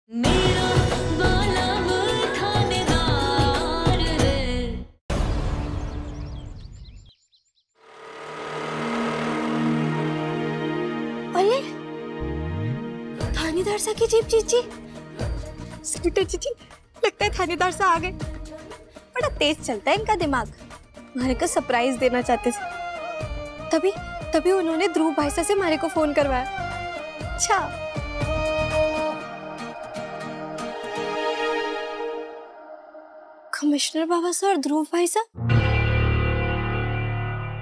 मेरा वाला वो थानेदार है। अरे थानेदार सा की जीप चीची, स्कूटर चीची, लगता है थानेदार सा आ गए। बड़ा तेज चलता है इनका दिमाग, मारे को सरप्राइज देना चाहते थे। तभी तभी उन्होंने ध्रुव भाई से मारे को फोन करवाया। अच्छा कमिश्नर बाबा साहब और ध्रुव भाई साहब,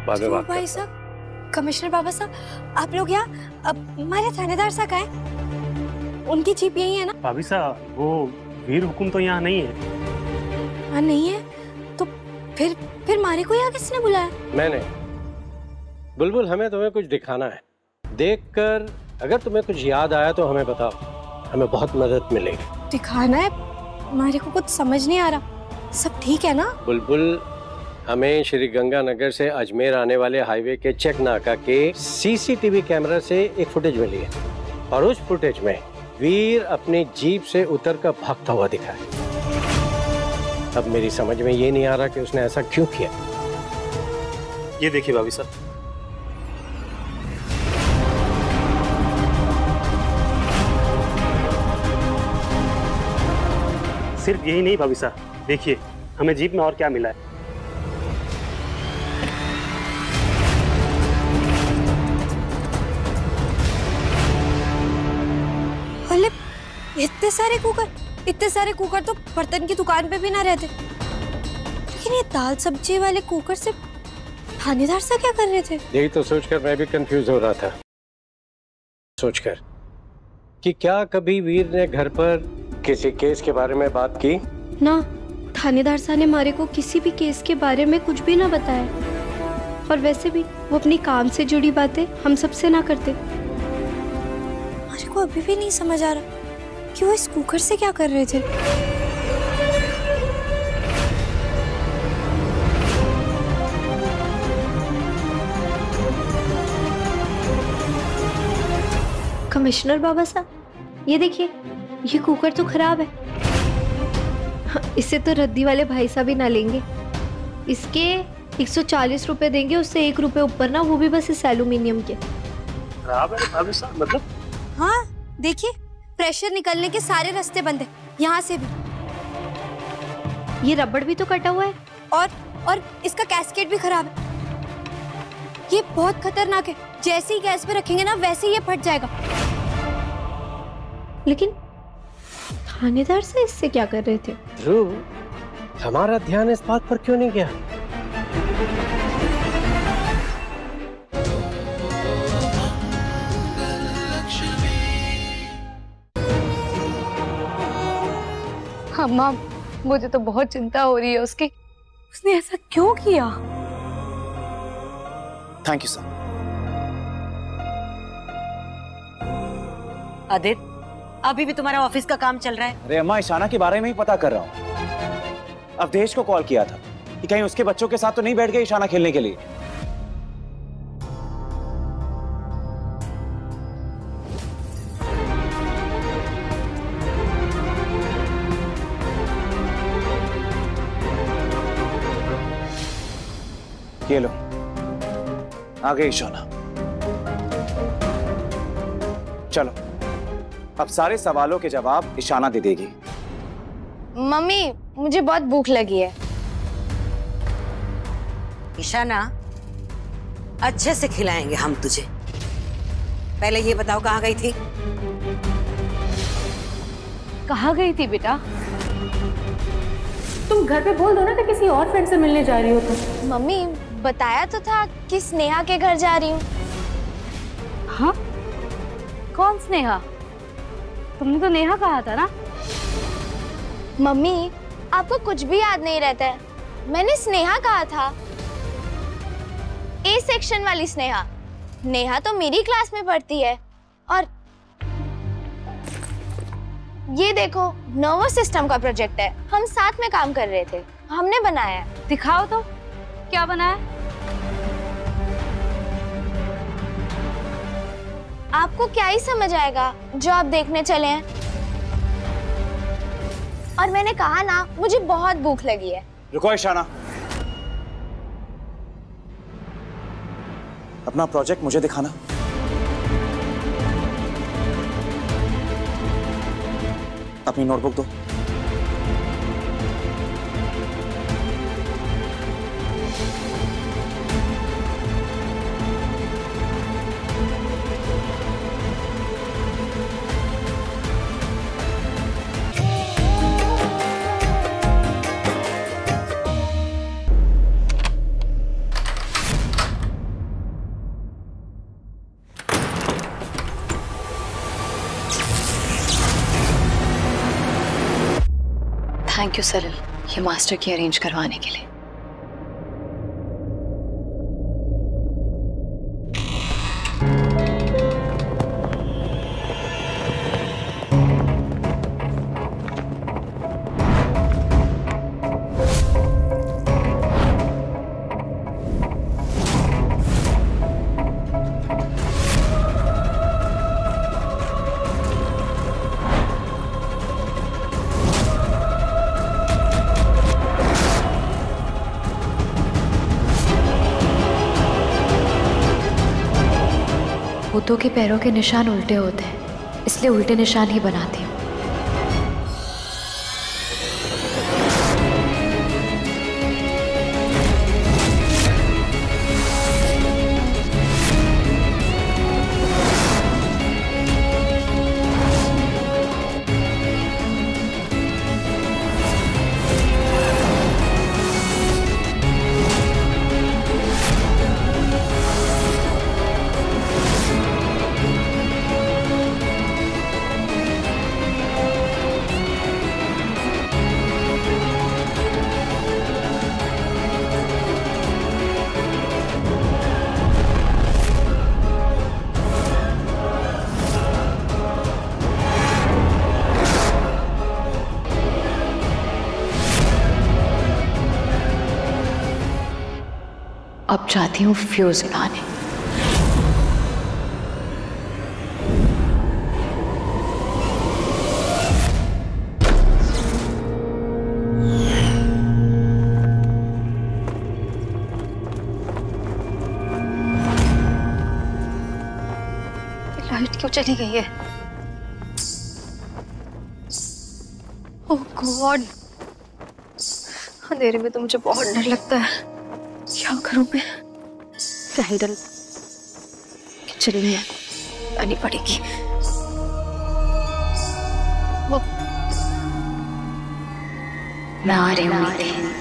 ध्रुव भाई साहब, कमिश्नर बाबा साहब, आप लोग यहाँ। अब हमारे थानेदार साहब कहाँ हैं? उनकी जीप यही है ना? भाभी साहब वो वीर हुकुम तो यहाँ नहीं है। हाँ नहीं है तो फिर मारे को यहाँ किसने बुलाया? मैंने। बुलबुल हमें तुम्हें कुछ दिखाना है, देखकर अगर तुम्हें कुछ याद आया तो हमें बताओ, हमें बहुत मदद मिलेगी। दिखाना है? मारे को कुछ समझ नहीं आ रहा, सब ठीक है ना? बुलबुल हमें श्री गंगानगर से अजमेर आने वाले हाईवे के चेक नाका के सीसीटीवी कैमरा से एक फुटेज मिली है और उस फुटेज में वीर अपनी जीप से उतरकर भागता हुआ दिखा है। अब मेरी समझ में ये नहीं आ रहा कि उसने ऐसा क्यों किया। ये देखिए भाभी साहब, सिर्फ यही नहीं भाभी साहब, देखिए हमें जीप में और क्या मिला है। अरे इतने सारे कुकर तो बर्तन की दुकान पे भी ना रहते, लेकिन ये दाल सब्जी वाले कुकर से थानेदार सा क्या कर रहे थे? यही तो सोचकर मैं भी कंफ्यूज हो रहा था, सोचकर कि क्या कभी वीर ने घर पर किसी केस के बारे में बात की ना। थानेदार साहब ने मारे को किसी भी केस के बारे में कुछ भी ना बताया, और वैसे भी वो अपनी काम से जुड़ी बातें हम सबसे ना करते। मारे को अभी भी नहीं समझ आ रहा कि वो इस कुकर से क्या कर रहे थे। कमिश्नर बाबा साहब ये देखिए, ये कुकर तो खराब है। इसे तो रद्दी वाले भाई साहब ही ना लेंगे। इसके 140 रुपए देंगे, उससे 1 रुपए ऊपर ना, वो भी बस इस एल्यूमिनियम के। खराब है भाभी साहब मतलब? हाँ देखिए, प्रेशर निकलने के सारे रास्ते बंद है, यहाँ से भी। ये रबड़ भी तो कटा हुआ है और इसका कैस्केट भी खराब है। ये बहुत खतरनाक है, जैसे ही गैस पे रखेंगे ना वैसे ही ये फट जाएगा। लेकिन थानेदार से इससे क्या कर रहे थे? ध्रुव, हमारा ध्यान इस बात पर क्यों नहीं गया? अम्मा मुझे तो बहुत चिंता हो रही है उसकी। उसने ऐसा क्यों किया? Thank you sir. आदित्य, अभी भी तुम्हारा ऑफिस का काम चल रहा है? अरे अम्मा, ईशाना के बारे में ही पता कर रहा हूँ। अवधेश को कॉल किया था कि कहीं उसके बच्चों के साथ तो नहीं बैठ गई ईशाना खेलने के लिए। ये लो, आ गई ईशाना। चलो, अब सारे सवालों के जवाब ईशाना दे देगी। मम्मी मुझे बहुत भूख लगी है। ईशाना, अच्छे से खिलाएंगे हम तुझे। पहले ये बताओ कहाँ गई थी? कहाँ गई थी बेटा? तुम घर पे बोल दो ना कि किसी और फ्रेंड से मिलने जा रही हो तुम। मम्मी बताया तो था कि स्नेहा के घर जा रही हूँ। हाँ? कौन स्नेहा? तुमने तो नेहा कहा था ना। मम्मी आपको कुछ भी याद नहीं रहता है, मैंने स्नेहा कहा था। ए सेक्शन वाली स्नेहा। नेहा तो मेरी क्लास में पढ़ती है। और ये देखो, नर्वस सिस्टम का प्रोजेक्ट है, हम साथ में काम कर रहे थे, हमने बनाया है। दिखाओ तो क्या बनाया? आपको क्या ही समझ आएगा जो आप देखने चले हैं। और मैंने कहा ना, मुझे बहुत भूख लगी है। रुको ईशाना, अपना प्रोजेक्ट मुझे दिखाना। अपनी नोटबुक दो। थैंक यू सलिल, ये मास्टर की अरेंज करवाने के लिए। भूतों के पैरों के निशान उल्टे होते हैं, इसलिए उल्टे निशान ही बनाती हूँ। अब जाती हूँ फ्यूज उड़ाने। लाइट क्यों चली गई है? ओह गॉड, अंधेरे में तो मुझे बहुत डर लगता है। क्या करूं मैं? क्या ही डर, चलेंगे, आनी पड़ेगी। वो मैं आ रही हूँ।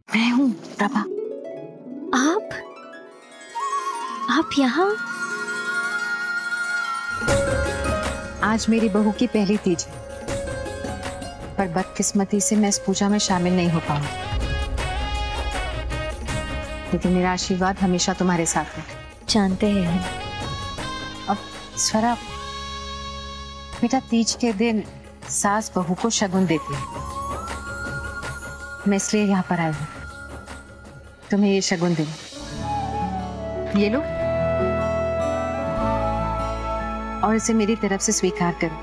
मैं हूँ प्रभा। आप यहाँ? आज मेरी बहू की पहली तीज है, पर बदकिस्मती से मैं इस पूजा में शामिल नहीं हो पाऊंगी, लेकिन मेरा आशीर्वाद हमेशा तुम्हारे साथ है। जानते हैं। अब स्वरा, बेटा तीज के दिन सास बहू को शगुन देती है, मैं इसलिए यहाँ पर आई हूँ तुम्हें ये शगुन दे। ये लो और इसे मेरी तरफ से स्वीकार करो।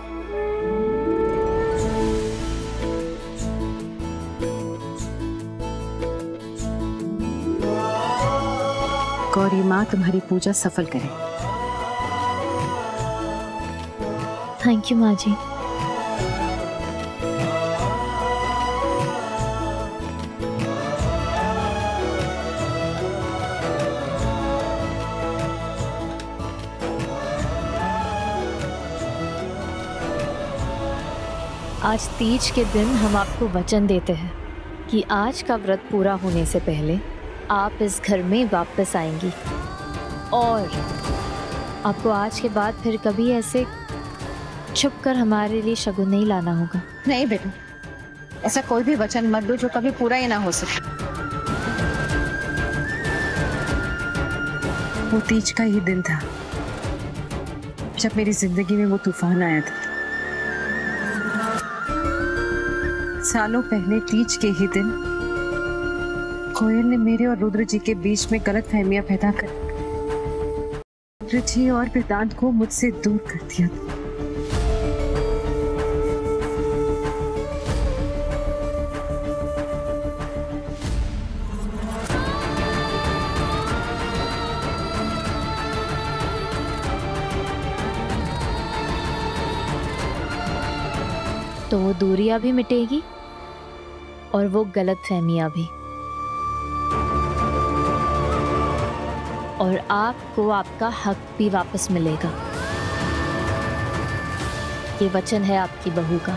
गौरी माँ तुम्हारी पूजा सफल करे। थैंक यू माँ जी। आज तीज के दिन हम आपको वचन देते हैं कि आज का व्रत पूरा होने से पहले आप इस घर में वापस आएंगी और आपको आज के बाद फिर कभी ऐसे छुपकर हमारे लिए शगुन नहीं लाना होगा। नहीं बेटा, ऐसा कोई भी वचन मत दो जो कभी पूरा ही ना हो सके। वो तीज का ही दिन था जब मेरी जिंदगी में वो तूफान आया था। सालों पहले तीज के ही दिन कोयल ने मेरे और रुद्र जी के बीच में गलतफहमियां पैदा कर रुद्र जी और वेदांत को मुझसे दूर कर दिया था। तो वो दूरियां भी मिटेगी और वो गलतफहमियां भी, और आपको आपका हक भी वापस मिलेगा। ये वचन है आपकी बहू का।